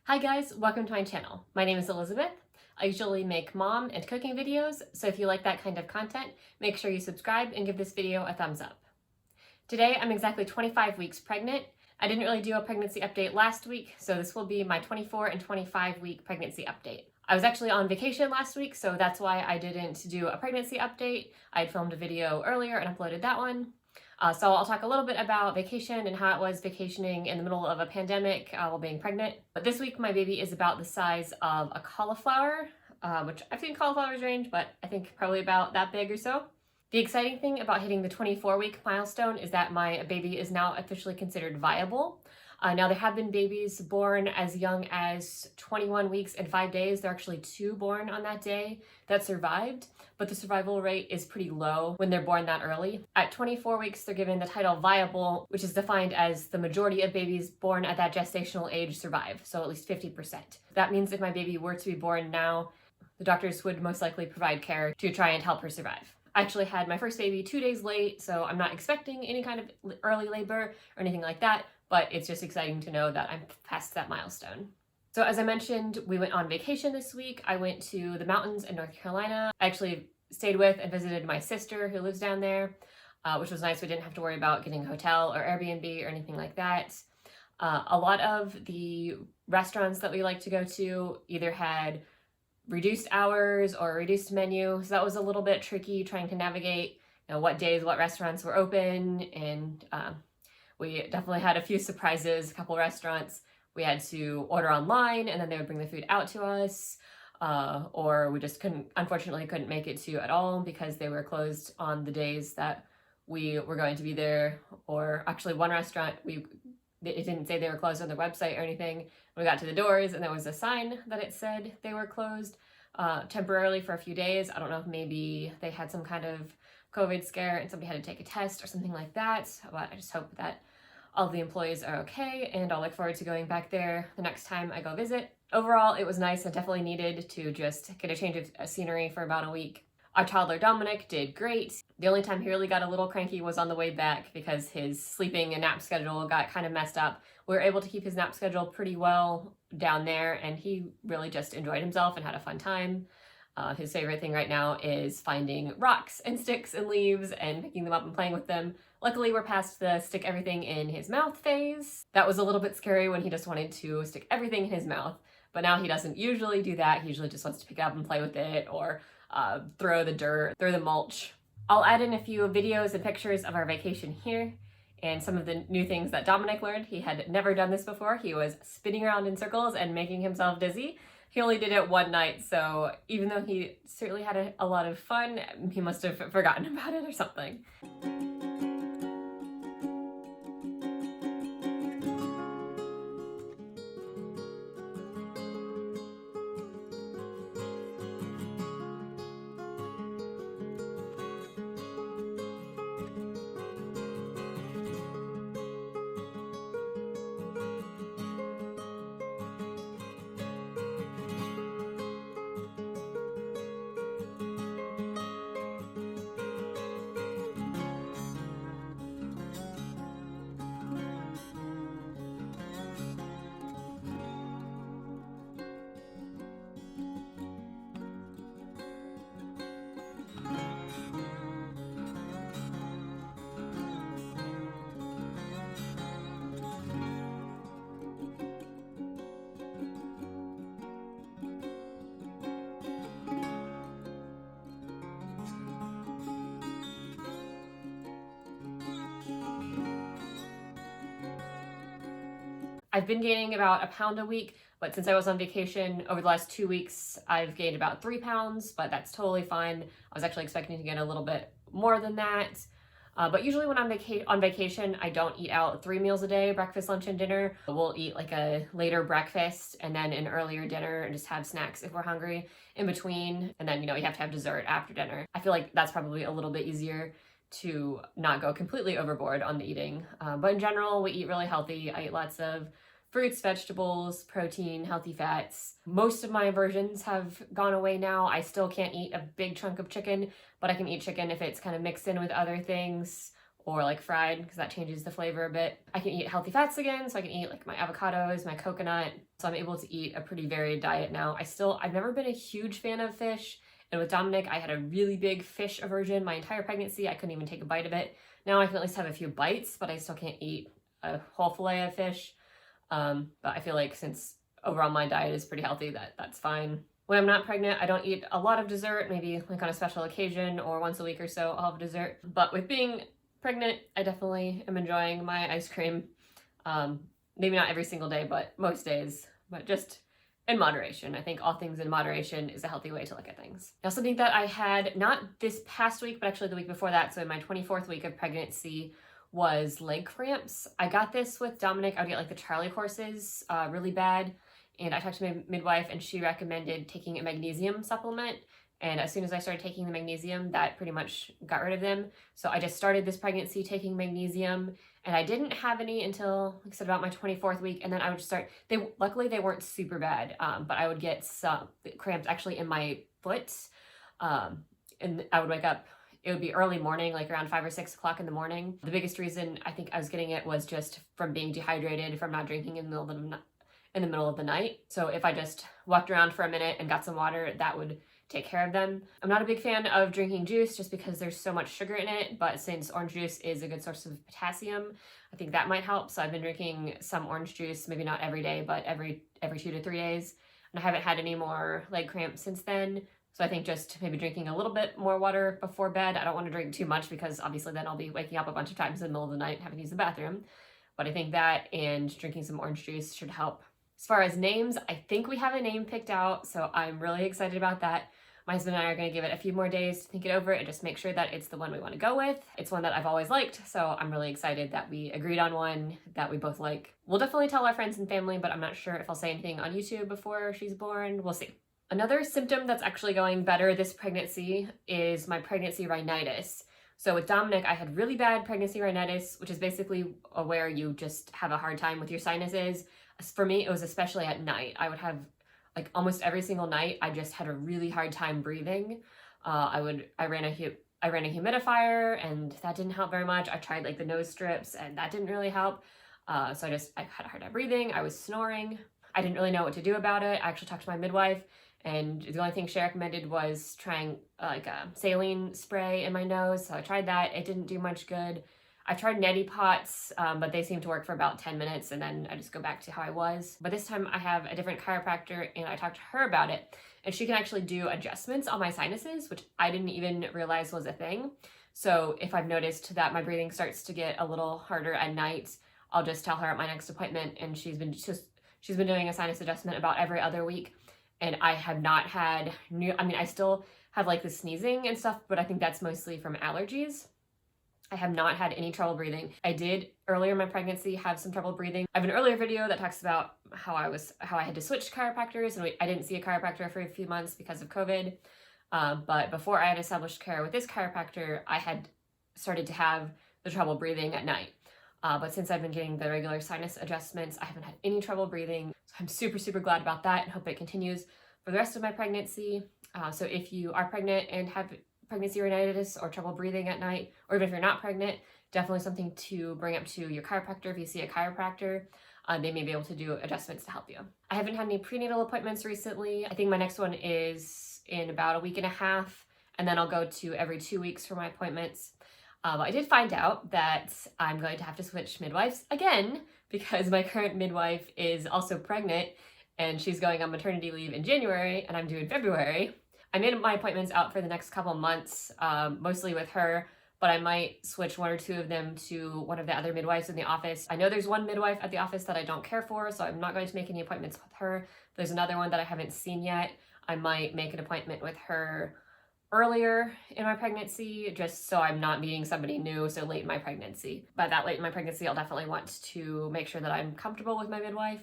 Hi guys, welcome to my channel. My name is Elizabeth. I usually make mom and cooking videos, so if you like that kind of content, make sure you subscribe and give this video a thumbs up. Today I'm exactly 25 weeks pregnant. I didn't really do a pregnancy update last week, so this will be my 24 and 25 week pregnancy update. I was actually on vacation last week, so that's why I didn't do a pregnancy update. I had filmed a video earlier and uploaded that one. So I'll talk a little bit about vacation and how it was vacationing in the middle of a pandemic while being pregnant. But this week my baby is about the size of a cauliflower, which I've seen cauliflowers range, but I think probably about that big or so. The exciting thing about hitting the 24-week milestone is that my baby is now officially considered viable. Now there have been babies born as young as 21 weeks and 5 days. There are actually 2 born on that day that survived, but the survival rate is pretty low when they're born that early. At 24 weeks, they're given the title viable, which is defined as the majority of babies born at that gestational age survive, so at least 50%. That means if my baby were to be born now, the doctors would most likely provide care to try and help her survive. I actually had my first baby 2 days late, so I'm not expecting any kind of early labor or anything like that, but it's just exciting to know that I'm past that milestone. So as I mentioned, we went on vacation this week. I went to the mountains in North Carolina. I actually stayed with and visited my sister who lives down there, which was nice. We didn't have to worry about getting a hotel or Airbnb or anything like that. A lot of the restaurants that we like to go to either had reduced hours or a reduced menu, so that was a little bit tricky trying to navigate, what days what restaurants were open, and we definitely had a few surprises. A couple restaurants we had to order online and then they would bring the food out to us, or we just unfortunately couldn't make it to at all because they were closed on the days that we were going to be there. Or actually one restaurant, it didn't say they were closed on their website or anything. We got to the doors and there was a sign that it said they were closed temporarily for a few days. I don't know if maybe they had some kind of COVID scare and somebody had to take a test or something like that, but I just hope that all the employees are okay, and I'll look forward to going back there the next time I go visit. Overall, it was nice. I definitely needed to just get a change of scenery for about a week. Our toddler Dominic did great. The only time he really got a little cranky was on the way back because his sleeping and nap schedule got kind of messed up. We were able to keep his nap schedule pretty well down there, and he really just enjoyed himself and had a fun time. His favorite thing right now is finding rocks and sticks and leaves and picking them up and playing with them. Luckily, we're past the stick everything in his mouth phase. That was a little bit scary when he just wanted to stick everything in his mouth, but now he doesn't usually do that. He usually just wants to pick it up and play with it, or throw the dirt, throw the mulch. I'll add in a few videos and pictures of our vacation here and some of the new things that Dominic learned. He had never done this before. He was spinning around in circles and making himself dizzy. He only did it one night, so even though he certainly had a lot of fun, he must have forgotten about it or something. I've been gaining about a pound a week, but since I was on vacation over the last 2 weeks, I've gained about 3 pounds, but that's totally fine. I was actually expecting to gain a little bit more than that. But usually when I'm on vacation, I don't eat out 3 meals a day, breakfast, lunch, and dinner. We'll eat like a later breakfast and then an earlier dinner and just have snacks if we're hungry in between. And then, you have to have dessert after dinner. I feel like that's probably a little bit easier to not go completely overboard on the eating. But in general, we eat really healthy. I eat lots of fruits, vegetables, protein, healthy fats. Most of my aversions have gone away now. I still can't eat a big chunk of chicken, but I can eat chicken if it's kind of mixed in with other things, or like fried because that changes the flavor a bit. I can eat healthy fats again, so I can eat like my avocados, my coconut. So I'm able to eat a pretty varied diet now. I've never been a huge fan of fish. And with Dominic, I had a really big fish aversion my entire pregnancy. I couldn't even take a bite of it. Now I can at least have a few bites, but I still can't eat a whole fillet of fish. But I feel like since overall my diet is pretty healthy, that's fine. When I'm not pregnant, I don't eat a lot of dessert, maybe like on a special occasion or once a week or so I'll have dessert. But with being pregnant, I definitely am enjoying my ice cream. Maybe not every single day, but most days, but just in moderation. I think all things in moderation is a healthy way to look at things. Now, something that I had not this past week, but actually the week before that, so in my 24th week of pregnancy, was leg cramps. I got this with Dominic. I would get like the Charlie courses really bad. And I talked to my midwife and she recommended taking a magnesium supplement. And as soon as I started taking the magnesium, that pretty much got rid of them. So I just started this pregnancy taking magnesium, and I didn't have any until, like I said, about my 24th week. And then I would start, luckily they weren't super bad, but I would get some cramps actually in my foot. And I would wake up, it would be early morning, like around 5 or 6 o'clock in the morning. The biggest reason I think I was getting it was just from being dehydrated, from not drinking in the middle of the night. So if I just walked around for a minute and got some water, that would take care of them. I'm not a big fan of drinking juice just because there's so much sugar in it, but since orange juice is a good source of potassium, I think that might help. So I've been drinking some orange juice, maybe not every day, but every 2 to 3 days. And I haven't had any more leg cramps since then. So I think just maybe drinking a little bit more water before bed. I don't want to drink too much because obviously then I'll be waking up a bunch of times in the middle of the night having to use the bathroom. But I think that and drinking some orange juice should help. As far as names, I think we have a name picked out, so I'm really excited about that. My husband and I are going to give it a few more days to think it over and just make sure that it's the one we want to go with. It's one that I've always liked, so I'm really excited that we agreed on one that we both like. We'll definitely tell our friends and family, but I'm not sure if I'll say anything on YouTube before she's born. We'll see. Another symptom that's actually going better this pregnancy is my pregnancy rhinitis. So with Dominic, I had really bad pregnancy rhinitis, which is basically where you just have a hard time with your sinuses. For me, it was especially at night. I would have, like almost every single night, I just had a really hard time breathing. I ran a humidifier and that didn't help very much. I tried like the nose strips and that didn't really help. So I had a hard time breathing. I was snoring. I didn't really know what to do about it. I actually talked to my midwife, and the only thing she recommended was trying like a saline spray in my nose. So I tried that. It didn't do much good. I tried neti pots, but they seem to work for about 10 minutes and then I just go back to how I was. But this time I have a different chiropractor and I talked to her about it, and she can actually do adjustments on my sinuses, which I didn't even realize was a thing. So if I've noticed that my breathing starts to get a little harder at night, I'll just tell her at my next appointment, and she's been doing a sinus adjustment about every other week. And I have not had I still have like the sneezing and stuff, but I think that's mostly from allergies. I have not had any trouble breathing. I did earlier in my pregnancy have some trouble breathing. I have an earlier video that talks about how I had to switch chiropractors, and I didn't see a chiropractor for a few months because of COVID. But before I had established care with this chiropractor, I had started to have the trouble breathing at night. But since I've been getting the regular sinus adjustments, I haven't had any trouble breathing. So I'm super, super glad about that and hope it continues for the rest of my pregnancy. So if you are pregnant and have pregnancy rhinitis or trouble breathing at night, or even if you're not pregnant, definitely something to bring up to your chiropractor. If you see a chiropractor, they may be able to do adjustments to help you. I haven't had any prenatal appointments recently. I think my next one is in about a week and a half, and then I'll go to every 2 weeks for my appointments. I did find out that I'm going to have to switch midwives again because my current midwife is also pregnant and she's going on maternity leave in January and I'm due in February. I made my appointments out for the next couple months, mostly with her, but I might switch 1 or 2 of them to one of the other midwives in the office. I know there's one midwife at the office that I don't care for, so I'm not going to make any appointments with her. There's another one that I haven't seen yet. I might make an appointment with her earlier in my pregnancy, just so I'm not meeting somebody new so late in my pregnancy. By that late in my pregnancy, I'll definitely want to make sure that I'm comfortable with my midwife.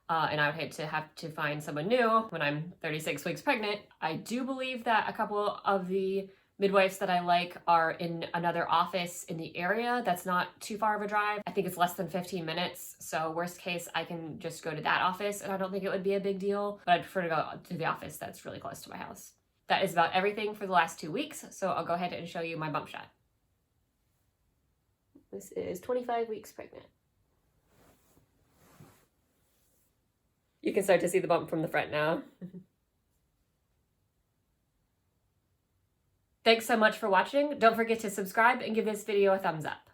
And I would hate to have to find someone new when I'm 36 weeks pregnant. I do believe that a couple of the midwives that I like are in another office in the area that's not too far of a drive. I think it's less than 15 minutes. So worst case, I can just go to that office and I don't think it would be a big deal, but I'd prefer to go to the office that's really close to my house. That is about everything for the last 2 weeks. So I'll go ahead and show you my bump shot. This is 25 weeks pregnant. You can start to see the bump from the front now. Thanks so much for watching. Don't forget to subscribe and give this video a thumbs up.